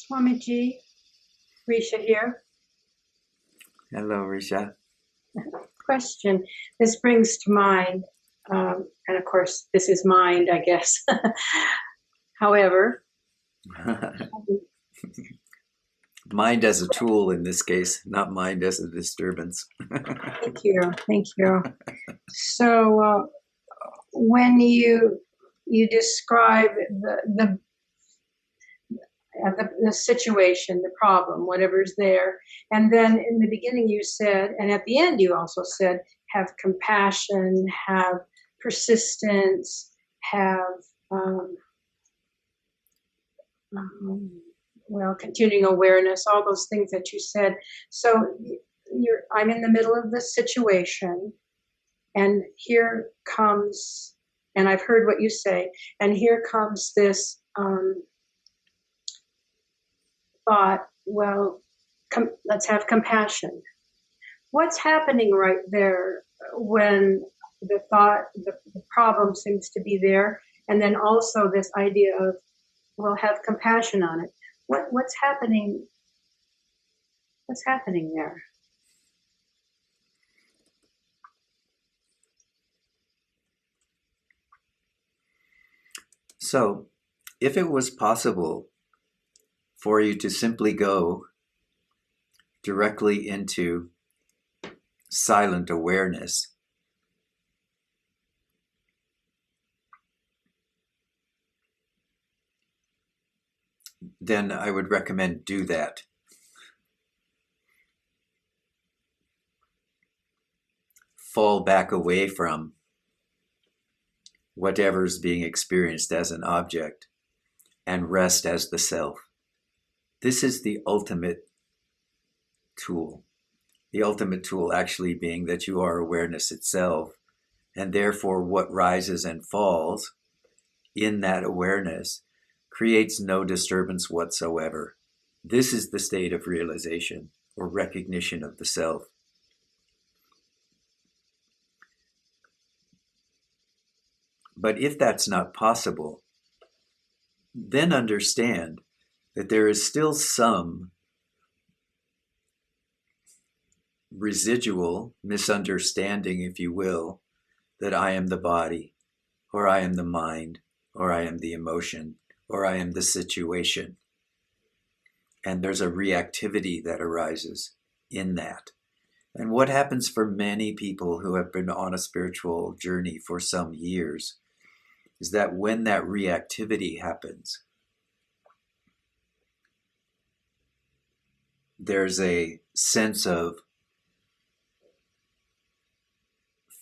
Swamiji, Risha here. Hello, Risha. Question. This brings to mind, and of course, this is mind, I guess. However, Mind as a tool in this case, not mind as a disturbance. thank you, thank you. So, when you describe the situation, the problem, whatever's there. And then in the beginning you said, and at the end you also said, have compassion, have persistence, have, well, continuing awareness, all those things that you said. So I'm in the middle of this situation, and here comes, and I've heard what you say, and here comes this thought, well, let's have compassion. What's happening right there when the thought, the problem seems to be there, and then also this idea of, well, have compassion on it. What's happening? What's happening there? So, if it was possible for you to simply go directly into silent awareness, then I would recommend do that. Fall back away from whatever's being experienced as an object and rest as the self. This is the ultimate tool. The ultimate tool actually being that you are awareness itself, and therefore what rises and falls in that awareness creates no disturbance whatsoever. This is the state of realization or recognition of the self. But if that's not possible, then understand that there is still some residual misunderstanding, if you will, that I am the body, or I am the mind, or I am the emotion, or I am the situation. And there's a reactivity that arises in that. And what happens for many people who have been on a spiritual journey for some years is that when that reactivity happens, there's a sense of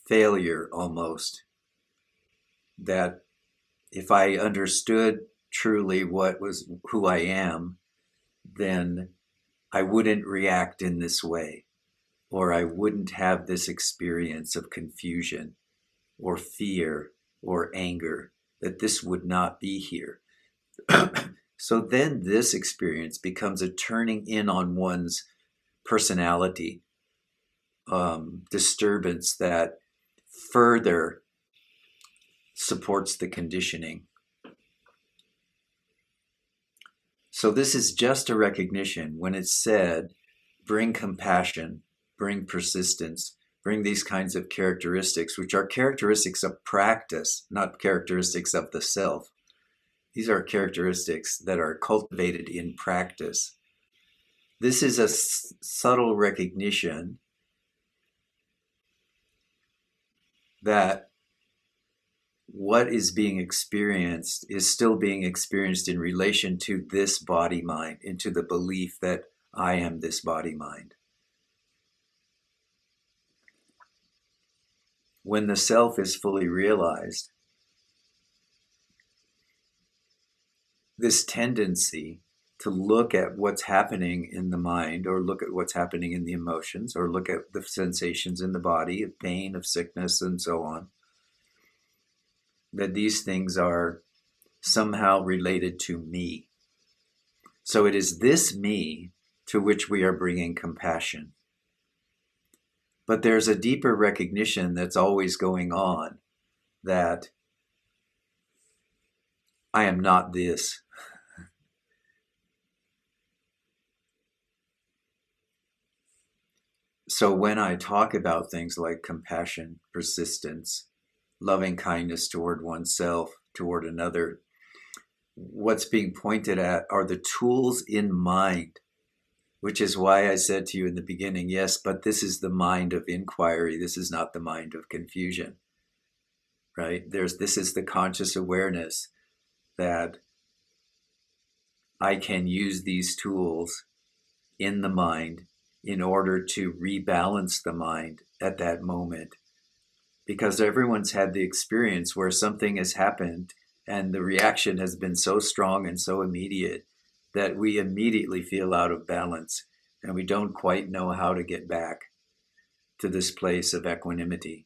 failure almost, that if I understood truly who I am, then I wouldn't react in this way, or I wouldn't have this experience of confusion or fear or anger, that this would not be here. So then this experience becomes a turning in on one's personality, disturbance that further supports the conditioning. So this is just a recognition. When it's said, bring compassion, bring persistence, bring these kinds of characteristics, which are characteristics of practice, not characteristics of the self. These are characteristics that are cultivated in practice. This is a subtle recognition that what is being experienced is still being experienced in relation to this body-mind, into the belief that I am this body-mind. When the self is fully realized, this tendency to look at what's happening in the mind, or look at what's happening in the emotions, or look at the sensations in the body of pain, of sickness, and so on, that these things are somehow related to me. So it is this me to which we are bringing compassion. But there's a deeper recognition that's always going on, that I am not this. So when I talk about things like compassion, persistence, loving kindness toward oneself, toward another, what's being pointed at are the tools in mind, which is why I said to you in the beginning, yes, but this is the mind of inquiry. This is not the mind of confusion, right? This is the conscious awareness that I can use these tools in the mind in order to rebalance the mind at that moment. Because everyone's had the experience where something has happened and the reaction has been so strong and so immediate that we immediately feel out of balance and we don't quite know how to get back to this place of equanimity.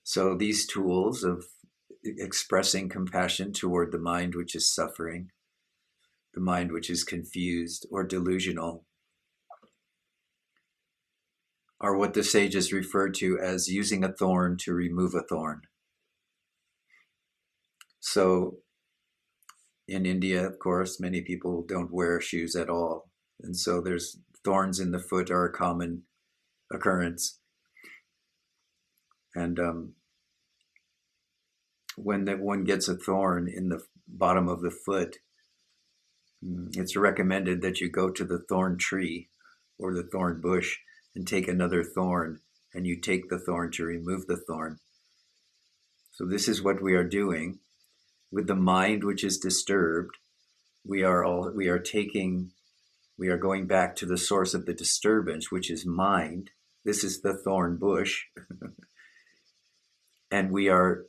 So these tools of expressing compassion toward the mind which is suffering, the mind which is confused or delusional, are what the sages refer to as using a thorn to remove a thorn. So in India, of course, many people don't wear shoes at all. And so there's thorns in the foot are a common occurrence. And when one gets a thorn in the bottom of the foot, it's recommended that you go to the thorn tree or the thorn bush and take another thorn, and you take the thorn to remove the thorn. So this is what we are doing with the mind which is disturbed. We are going back to the source of the disturbance, which is mind. This is the thorn bush. And we are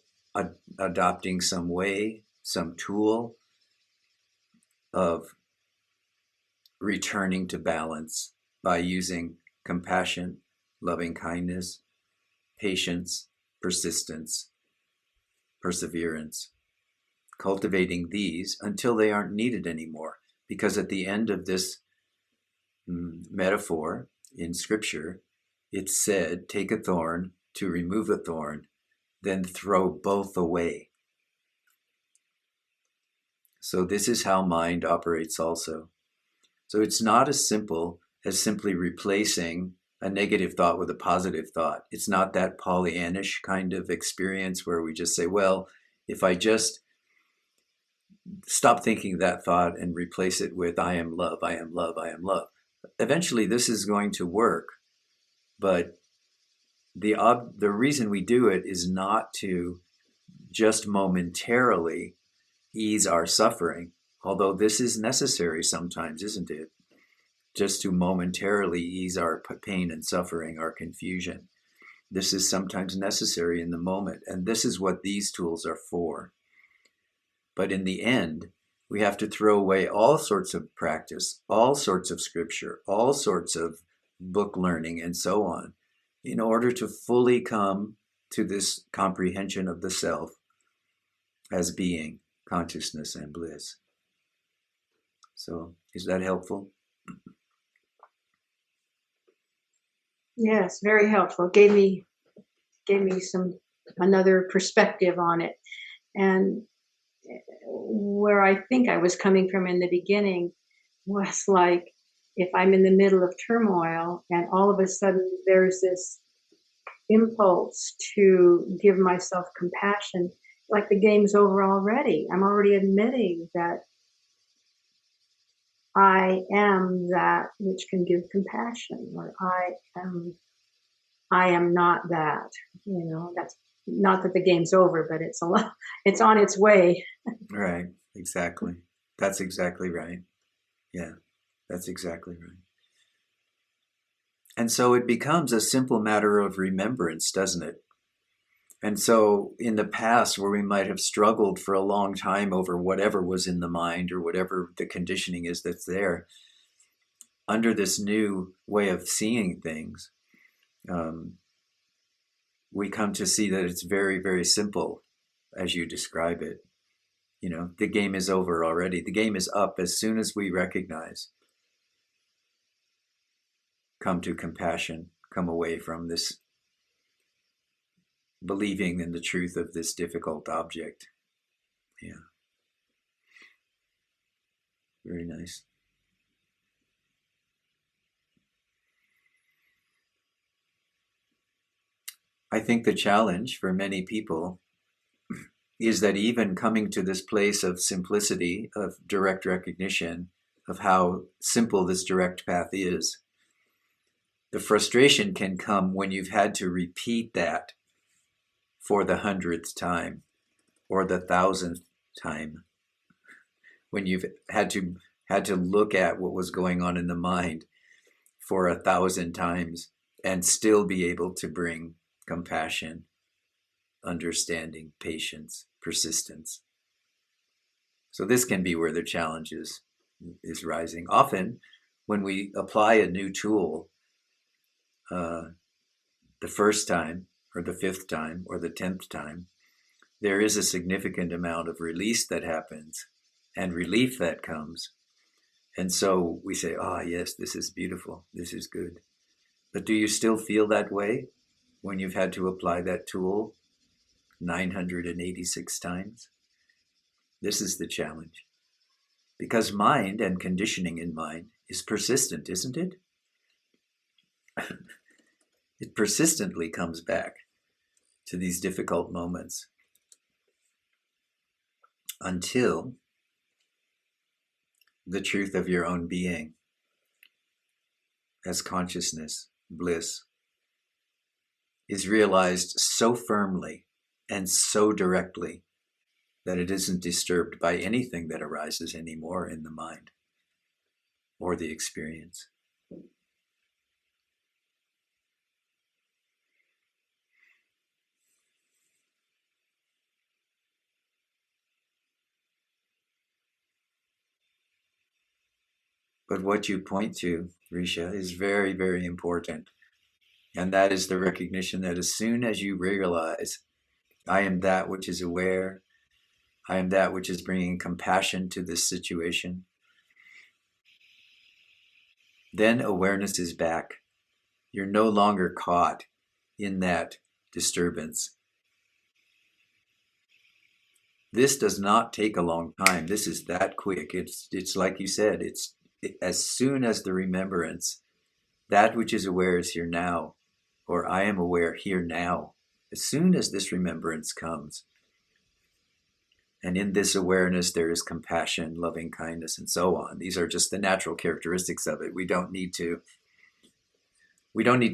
adopting some way, some tool of returning to balance by using compassion, loving kindness, patience, persistence, perseverance, cultivating these until they aren't needed anymore. Because at the end of this metaphor in scripture, it's said, take a thorn to remove a thorn, then throw both away. So this is how mind operates also. So it's not as simple as simply replacing a negative thought with a positive thought. It's not that Pollyannish kind of experience where we just say, well, if I just stop thinking that thought and replace it with I am love, I am love, I am love. Eventually this is going to work, but the reason we do it is not to just momentarily ease our suffering, although this is necessary sometimes, isn't it? Just to momentarily ease our pain and suffering, our confusion. This is sometimes necessary in the moment, and this is what these tools are for. But in the end, we have to throw away all sorts of practice, all sorts of scripture, all sorts of book learning, and so on, in order to fully come to this comprehension of the self as being, consciousness, and bliss. So, is that helpful? Yes, very helpful. Gave me another perspective on it. And where I think I was coming from in the beginning was like, if I'm in the middle of turmoil and all of a sudden there's this impulse to give myself compassion, like the game's over already. I'm already admitting that I am that which can give compassion, or I am not that. That's not that the game's over, but it's it's on its way. Right, exactly. That's exactly right. Yeah, that's exactly right. And so it becomes a simple matter of remembrance, doesn't it? And so in the past, where we might have struggled for a long time over whatever was in the mind or whatever the conditioning is that's there, under this new way of seeing things, we come to see that it's very, very simple as you describe it. The game is over already. The game is up as soon as we recognize, come to compassion, come away from this believing in the truth of this difficult object. Yeah. Very nice. I think the challenge for many people is that even coming to this place of simplicity, of direct recognition of how simple this direct path is, the frustration can come when you've had to repeat that for the 100th time or the 1,000th time, when you've had to look at what was going on in the mind for 1,000 times and still be able to bring compassion, understanding, patience, persistence. So this can be where the challenge is rising. Often when we apply a new tool, the first time or the 5th time or the 10th time, there is a significant amount of release that happens and relief that comes. And so we say, ah, yes, this is beautiful. This is good. But do you still feel that way when you've had to apply that tool 986 times? This is the challenge. Because mind and conditioning in mind is persistent, isn't it? It persistently comes back to these difficult moments until the truth of your own being as consciousness, bliss, is realized so firmly and so directly that it isn't disturbed by anything that arises anymore in the mind or the experience. But what you point to, Risha, is very, very important. And that is the recognition that as soon as you realize, I am that which is aware, I am that which is bringing compassion to this situation, then awareness is back. You're no longer caught in that disturbance. This does not take a long time. This is that quick. It's like you said, as soon as the remembrance, that which is aware is here now, or I am aware here now. As soon as this remembrance comes, and in this awareness there is compassion, loving kindness, and so on. These are just the natural characteristics of it. We don't need to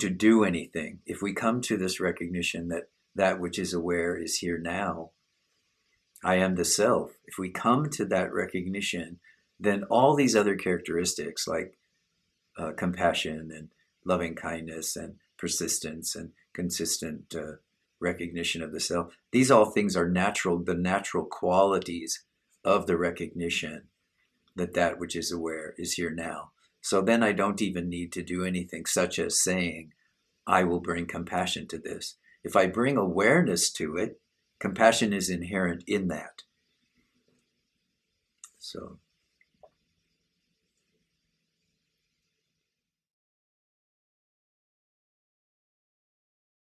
do anything. If we come to this recognition that that which is aware is here now, I am the self. If we come to that recognition, then all these other characteristics like compassion and loving kindness and persistence and consistent recognition of the self, these all things are natural, the natural qualities of the recognition that that which is aware is here now. So then I don't even need to do anything such as saying, I will bring compassion to this. If I bring awareness to it, compassion is inherent in that. So